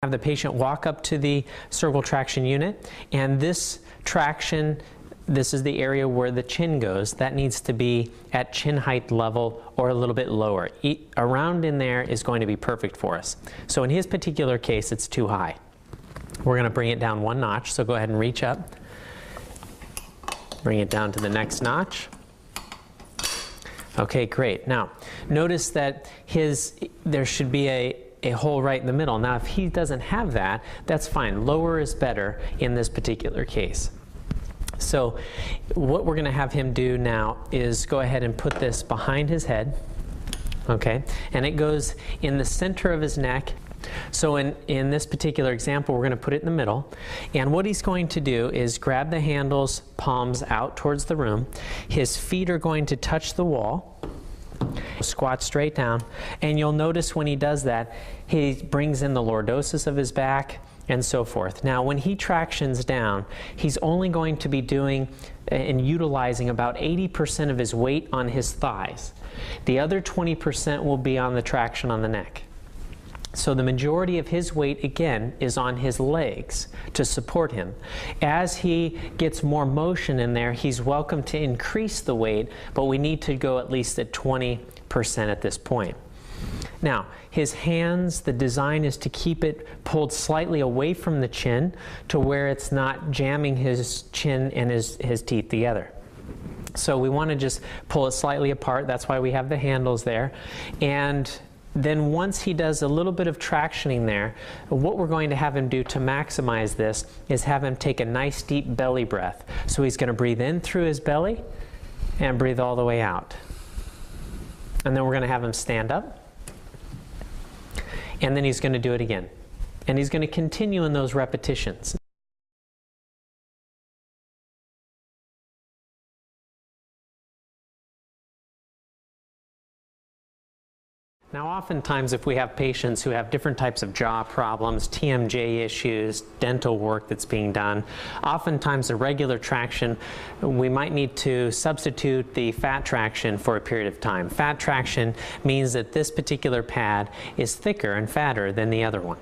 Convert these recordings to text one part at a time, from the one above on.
Have the patient walk up to the cervical traction unit, and this traction, this is the area where the chin goes. That needs to be at chin height level or a little bit lower. Around in there is going to be perfect for us. So in his particular case, it's too high. We're going to bring it down one notch, so go ahead and reach up. Bring it down to the next notch. Okay, great. Now, notice that there should be a hole right in the middle. Now, if he doesn't have that, that's fine. Lower is better in this particular case. So what we're going to have him do now is go ahead and put this behind his head, okay? And it goes in the center of his neck. So in this particular example, we're going to put it in the middle. And what he's going to do is grab the handles, palms out towards the room. His feet are going to touch the wall. Squat straight down. And you'll notice when he does that, he brings in the lordosis of his back and so forth. Now, when he tractions down, he's only going to be doing and utilizing about 80% of his weight on his thighs. The other 20% will be on the traction on the neck. So the majority of his weight, again, is on his legs to support him. As he gets more motion in there, he's welcome to increase the weight, but we need to go at least at 20% at this point. Now, his hands, the design is to keep it pulled slightly away from the chin to where it's not jamming his chin and his teeth together. So we want to just pull it slightly apart. That's why we have the handles there. And then once he does a little bit of tractioning there, what we're going to have him do to maximize this is have him take a nice deep belly breath. So he's going to breathe in through his belly and breathe all the way out. And then we're going to have him stand up. And then he's going to do it again. And he's going to continue in those repetitions. Now, oftentimes, if we have patients who have different types of jaw problems, TMJ issues, dental work that's being done, oftentimes the regular traction, we might need to substitute the fat traction for a period of time. Fat traction means that this particular pad is thicker and fatter than the other one.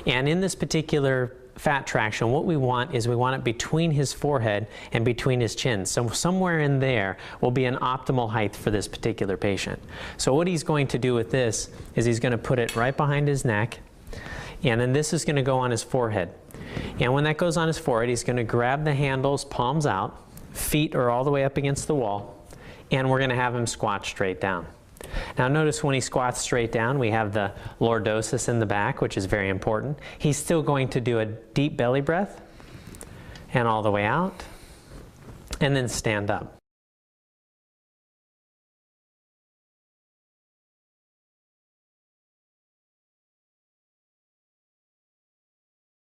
And in this particular fat traction, what we want is we want it between his forehead and between his chin. So somewhere in there will be an optimal height for this particular patient. So what he's going to do with this is he's going to put it right behind his neck, and then this is going to go on his forehead. And when that goes on his forehead, he's going to grab the handles, palms out, feet are all the way up against the wall, and we're going to have him squat straight down. Now notice when he squats straight down, we have the lordosis in the back, which is very important. He's still going to do a deep belly breath and all the way out, and then stand up.